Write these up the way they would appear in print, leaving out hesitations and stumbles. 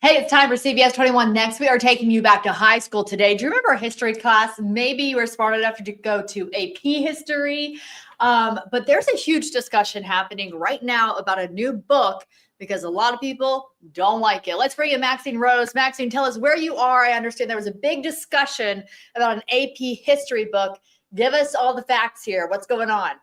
Hey, it's time for CBS 21. Next, we are taking you back to high school today. Do you remember history class? Maybe you were smart enough to go to AP history. But there's a huge discussion happening right now about a new book because a lot of people don't like it. Let's bring in Maxine Rose. Maxine, tell us where you are. I understand there was a big discussion about an AP history book. Give us all the facts here. What's going on?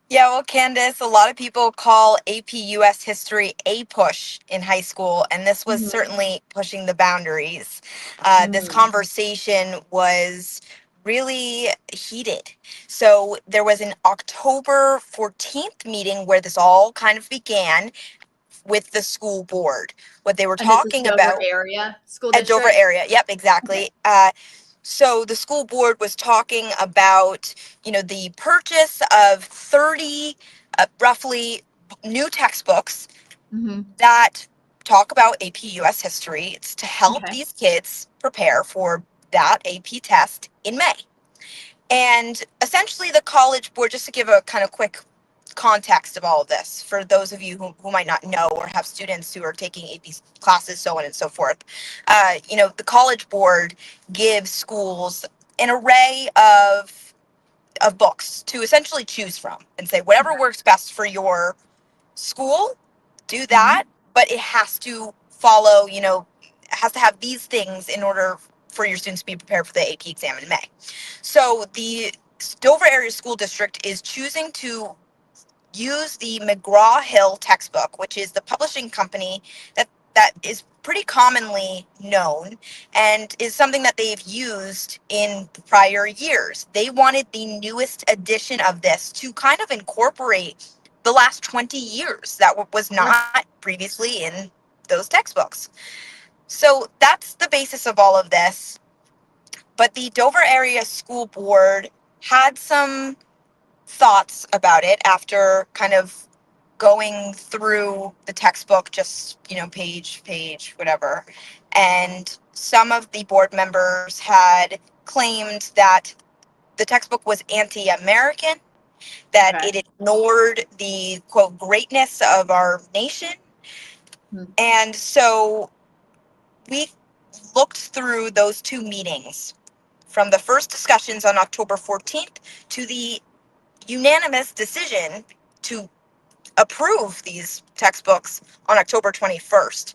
Yeah, well, Candace, a lot of people call AP US history a push in high school, and this was Mhm. certainly pushing the boundaries. This Mm. conversation was really heated. So there was an October 14th meeting where this all kind of began with the school board. What they were And this is talking Dover about area school at Dover district. area. Yep, Okay. exactly. So the school board was talking about, the purchase of 30 roughly new textbooks Hmm. that talk about AP US history. It's to help Okay. these kids prepare for that AP test in May. And essentially, the college board, just to give a kind of quick context of all of this, for those of you who might not know or have students who are taking AP classes, so on and so forth, the college board gives schools an array of books to essentially choose from and say, whatever Okay. works best for your school, do Hmm. that, but it has to follow, it has to have these things in order for your students to be prepared for the AP exam in May. So the Dover Area School District is choosing to use the McGraw-Hill textbook, which is the publishing company that is pretty commonly known and is something that they've used in prior years. They wanted the newest edition of this to kind of incorporate the last 20 years that was Sure. not previously in those textbooks. So that's the basis of all of this. But the Dover Area School Board had some thoughts about it after kind of going through the textbook, just page whatever. And some of the board members had claimed that the textbook was anti-American, that Okay. it ignored the quote greatness of our nation. Mm. And so we looked through those two meetings, from the first discussions on October 14th to the unanimous decision to approve these textbooks on October 21st.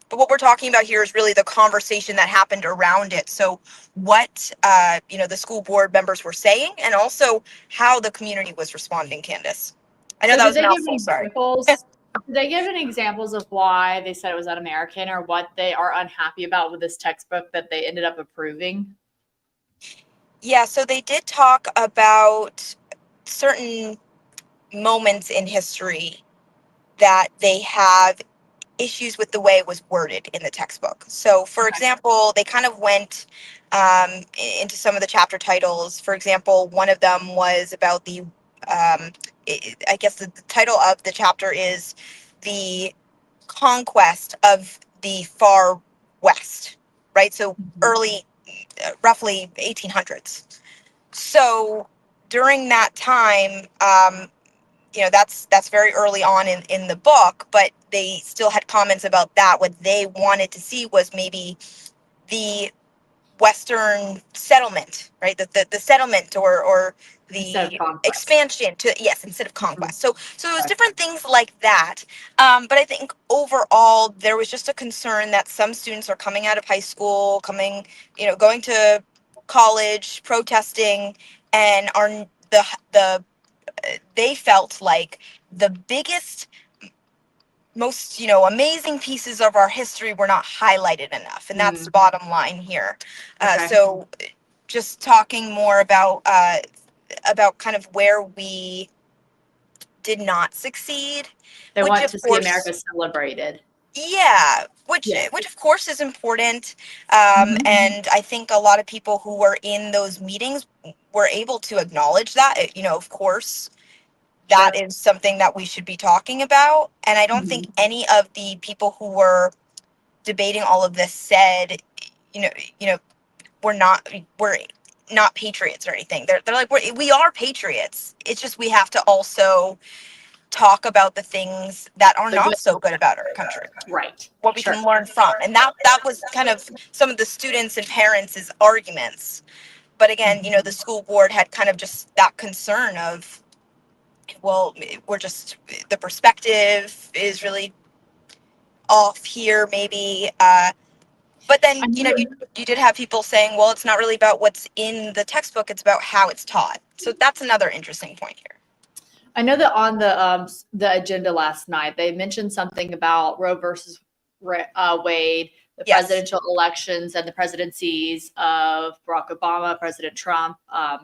But what we're talking about here is really the conversation that happened around it. So what, the school board members were saying, and also how the community was responding, Candace. I know So that did was a they give mouthful, any sorry. examples? Did they give any examples of why they said it was un-American or what they are unhappy about with this textbook that they ended up approving? Yeah, so they did talk about certain moments in history that they have issues with the way it was worded in the textbook. So, for Okay. example, they kind of went into some of the chapter titles. For example, one of them was about I guess the title of the chapter is the conquest of the far west, right? So, Mhm. early, roughly 1800s. So, during that time, that's very early on in the book, but they still had comments about that. What they wanted to see was maybe the western settlement, right, the settlement or Instead of the conquest. expansion to, yes, instead of Mhm. conquest. So it was Okay. different things like that. But I think overall there was just a concern that some students are coming out of high school, going to college, protesting, and are the they felt like the biggest, most amazing pieces of our history were not highlighted enough, and that's the Mm. bottom line here. Okay. So just talking more about kind of where we did not succeed, They which want of to see course, America celebrated. yeah, Yeah. which of course is important. Mhm. And I think a lot of people who were in those meetings were able to acknowledge that, of course that Sure. is something that we should be talking about. And I don't think Mhm. any of the people who were debating all of this said, you know, you know, we're not patriots or anything. They're like, we are patriots. It's just we have to also talk about the things that are The good, not so good about our country, right. what we Sure. can learn from. And that was kind of some of the students and parents' arguments. But again, the school board had kind of just that concern of, well, the perspective is really off here, maybe. But then, I know, you did have people saying, well, it's not really about what's in the textbook, it's about how it's taught. So that's another interesting point here. I know that on the agenda last night, they mentioned something about Roe versus Wade, the Yes. presidential elections and the presidencies of Barack Obama, President Trump,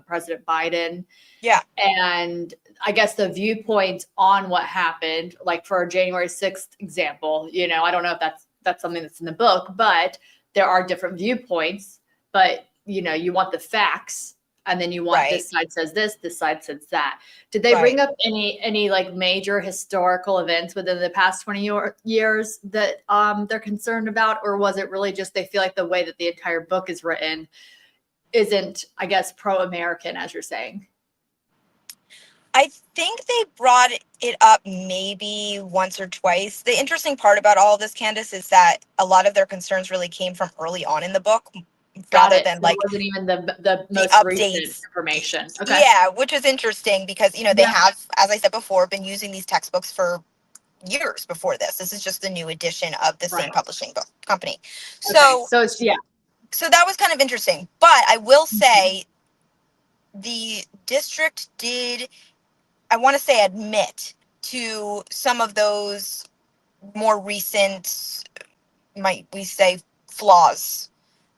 President Biden. Yeah. And I guess the viewpoints on what happened, like for January 6th example, I don't know if that's something that's in the book, but there are different viewpoints, but you want the facts, and then you want Right. this side says this side says that. Did they Right. bring up any like major historical events within the past 20 years that they're concerned about, or was it really just they feel like the way that the entire book is written isn't, I guess, pro-American, as you're saying? I think they brought it up maybe once or twice. The interesting part about all of this, Candace, is that a lot of their concerns really came from early on in the book, Got rather it. than So it like wasn't even the the most recent updates. information. Okay. Yeah, which is interesting because, they Yeah. have, as I said before, been using these textbooks for years before this. This is just the new edition of the same Right. publishing book company. Okay. So, So it's, yeah. so that was kind of interesting. But I will say the district did, I want to say, admit to some of those more recent, might we say, flaws,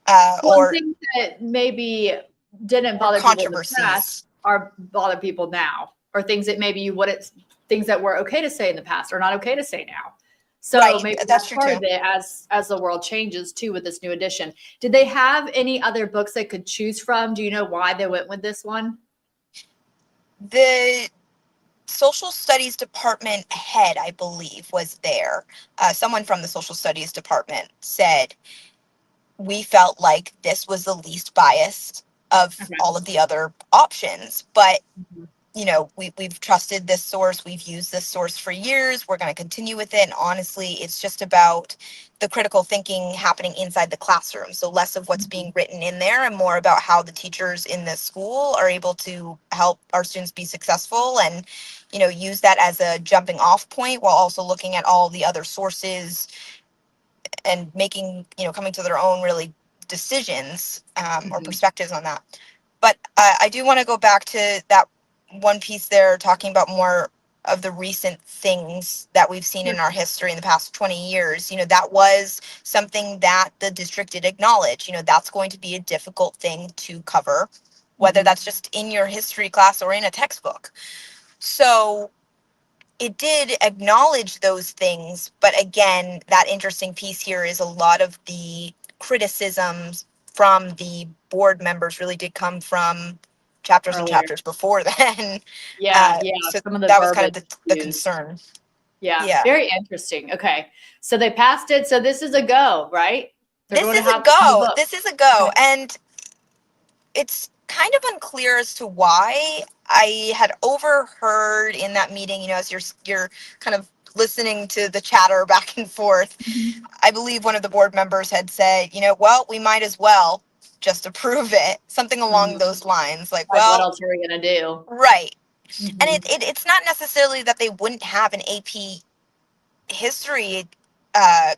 Well, things that maybe didn't or bother people in the controversies. past are bother people now, or things that maybe you wouldn't, things that were okay to say in the past are not okay to say now. So Right, maybe that's that's true part too. of it as the world changes too with this new edition. Did they have any other books they could choose from? Do you know why they went with this one? The social studies department head, I believe, was there. Someone from the social studies department said, we felt like this was the least biased of Okay. all of the other options. But, Mhm. we've trusted this source. We've used this source for years. We're going to continue with it. And honestly, it's just about the critical thinking happening inside the classroom. So less of what's being written in there and more about how the teachers in the school are able to help our students be successful and, use that as a jumping off point while also looking at all the other sources and making, coming to their own really decisions or Mhm. perspectives on that. But I do want to go back to that one piece there, talking about more of the recent things that we've seen Sure. in our history in the past 20 years. That was something that the district did acknowledge. That's going to be a difficult thing to cover, whether Mhm. that's just in your history class or in a textbook. So it did acknowledge those things, but again, that interesting piece here is a lot of the criticisms from the board members really did come from chapters and Earlier. chapters before then. Yeah, yeah. So Some of the that was kind of verbiage the used. concern. Yeah, Yeah. very interesting. Okay. So they passed it. So this is a go, right? They're This going to is a have the go. book. This is a go. Okay. And it's kind of unclear as to why. I had overheard in that meeting, as you're kind of listening to the chatter back and forth. Mhm. I believe one of the board members had said, well, we might as well just approve it, something along Mhm. those lines. Like, Like, what well, else are we going to do? right. And Mhm. it's not necessarily that they wouldn't have an AP history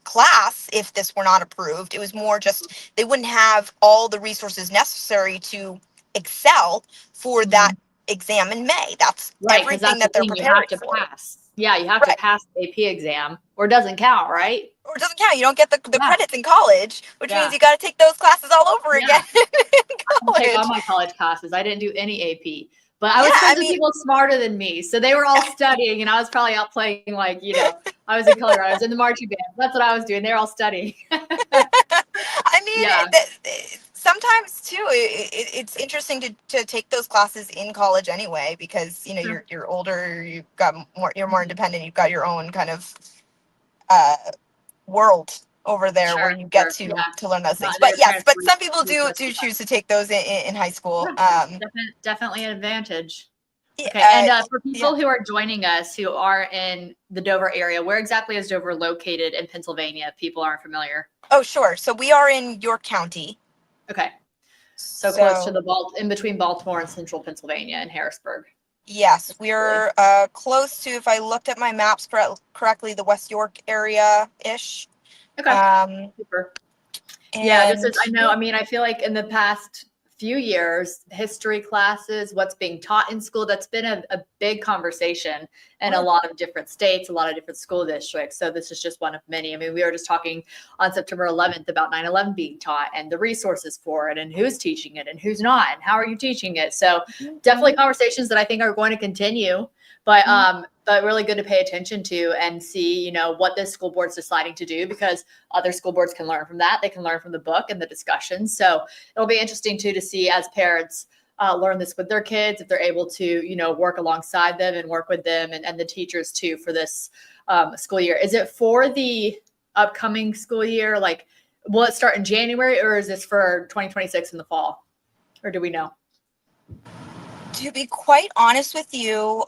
class if this were not approved. It was more just they wouldn't have all the resources necessary to excel for that Mhm. exam in May. That's Right, because everything that's the that they're thing. You have preparing to for. pass. Yeah, you have to Right. pass the AP exam, or it doesn't count, right? Or it doesn't count. You don't get the Yeah, credits in college, which means yeah, you got to take those classes all over again yeah. in I can take all college. my college classes. I didn't do any AP, but I Yeah, was I friends with mean, people smarter than me. So they were all studying, and I was probably out playing, like, I was in color. I was in the marching band. That's what I was doing. They're all studying. I Yeah. mean, sometimes too, it's interesting to take those classes in college anyway, because Sure. you're older, you're more Mhm. independent, you've got your own kind of uh, world over there where Sure, you get sure. Yeah. to learn those Not things. But your yes, but transfer some people do request. choose to take those in high school. Yeah. Definitely an advantage. Okay. And for Yeah. people who are joining us who are in the Dover area, where exactly is Dover located in Pennsylvania? If people aren't familiar. Oh, sure. So we are in York County. Okay. So close to the in between Baltimore and central Pennsylvania and Harrisburg. Yes, we're close to, if I looked at my maps correctly, the West York area-ish. Okay. Super. Yeah, this is, I know, yeah. I mean, I feel like in the past few years, history classes, what's being taught in school, that's been a big conversation in a lot of different states, a lot of different school districts. So this is just one of many. I mean, we were just talking on September 11th about 9/11 being taught and the resources for it and who's teaching it and who's not and how are you teaching it. So definitely conversations that I think are going to continue, but really good to pay attention to and see, you know, what this school board's deciding to do, because other school boards can learn from that. They can learn from the book and the discussions. So it'll be interesting too to see as parents learn this with their kids, if they're able to, you know, work alongside them and work with them and the teachers too for this school year. Is it for the upcoming school year? Like, will it start in January, or is this for 2026 in the fall? Or do we know? To be quite honest with you,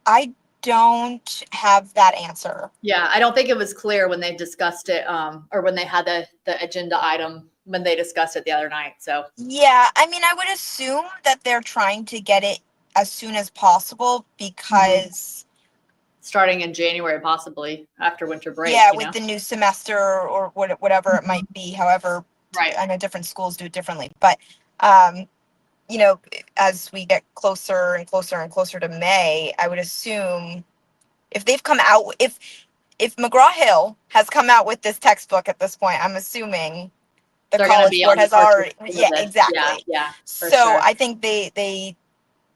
I don't have that answer. Yeah, I don't think it was clear when they discussed it, or when they had the agenda item when they discussed it the other night. So Yeah, I mean, I would assume that they're trying to get it as soon as possible because starting in January, possibly after winter break. yeah, you with know? the new semester or whatever it might be. However, Right. I know different schools do it differently, but um, you know, as we get closer and closer and closer to May, I would assume if they've come out, if McGraw-Hill has come out with this textbook at this point, I'm assuming the They're going to College be Board on the has first already, round of yeah, this. exactly. Yeah, for So sure. I think they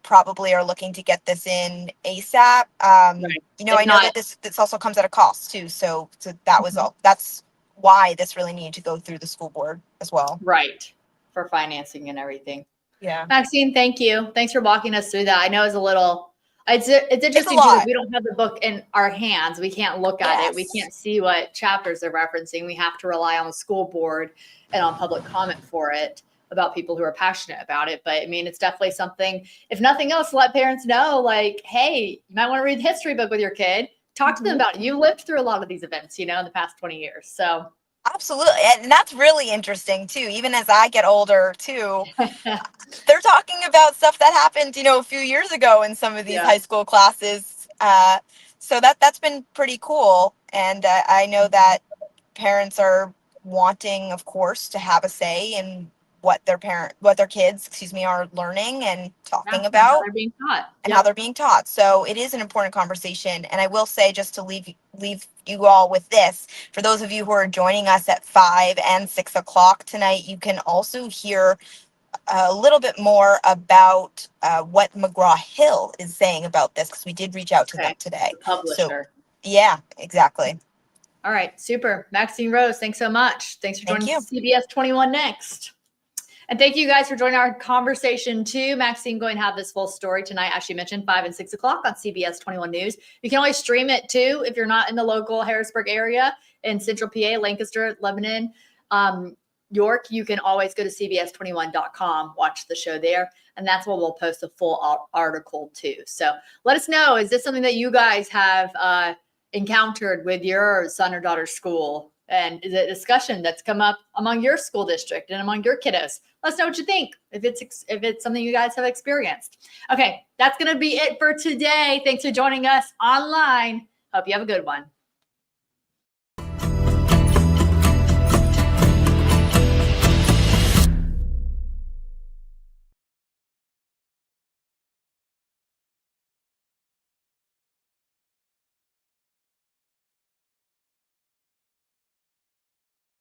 probably are looking to get this in ASAP. Right. You know, If I know not, that this also comes at a cost too. So that was all. That's why this really needed to go through the school board as well. right, for financing and everything. Yeah. Maxine, thank you. Thanks for walking us through that. I know it's a little, it's It's a interesting too, because lot. we don't have the book in our hands. We can't look at it. We Yes. can't see what chapters they're referencing. We have to rely on the school board and on public comment for it about people who are passionate about it. But I mean, it's definitely something, if nothing else, let parents know, like, hey, you might want to read the history book with your kid. Talk to them about it. You lived through a lot of these events, you know, in the past 20 years. So Absolutely. And that's really interesting too. Even as I get older too, they're talking about stuff that happened, you know, a few years ago in some of these yeah. high school classes. So that's been pretty cool. And I know that parents are wanting, of course, to have a say in what their kids, are learning and Yeah, talking and how about they're being taught. and how Yep. they're being taught. So it is an important conversation. And I will say, just to leave you all with this, for those of you who are joining us at 5 and 6 o'clock tonight, you can also hear a little bit more about what McGraw-Hill is saying about this, because we did reach out to them today. The So publisher. yeah, exactly. All right, super. Maxine Rose, thanks so much. Thanks for Thank joining you. CBS 21 Next. And thank you guys for joining our conversation too. Maxine going to have this full story tonight, as she mentioned, 5 and 6 o'clock on CBS 21 News. You can always stream it too if you're not in the local Harrisburg area in Central PA, Lancaster, Lebanon, York. You can always go to cbs21.com, watch the show there, and that's where we'll post a full article too. So let us know, is this something that you guys have encountered with your son or daughter's school? And is it a discussion that's come up among your school district and among your kiddos? Let us know what you think, if it's something you guys have experienced. Okay, that's going to be it for today. Thanks for joining us online. Hope you have a good one.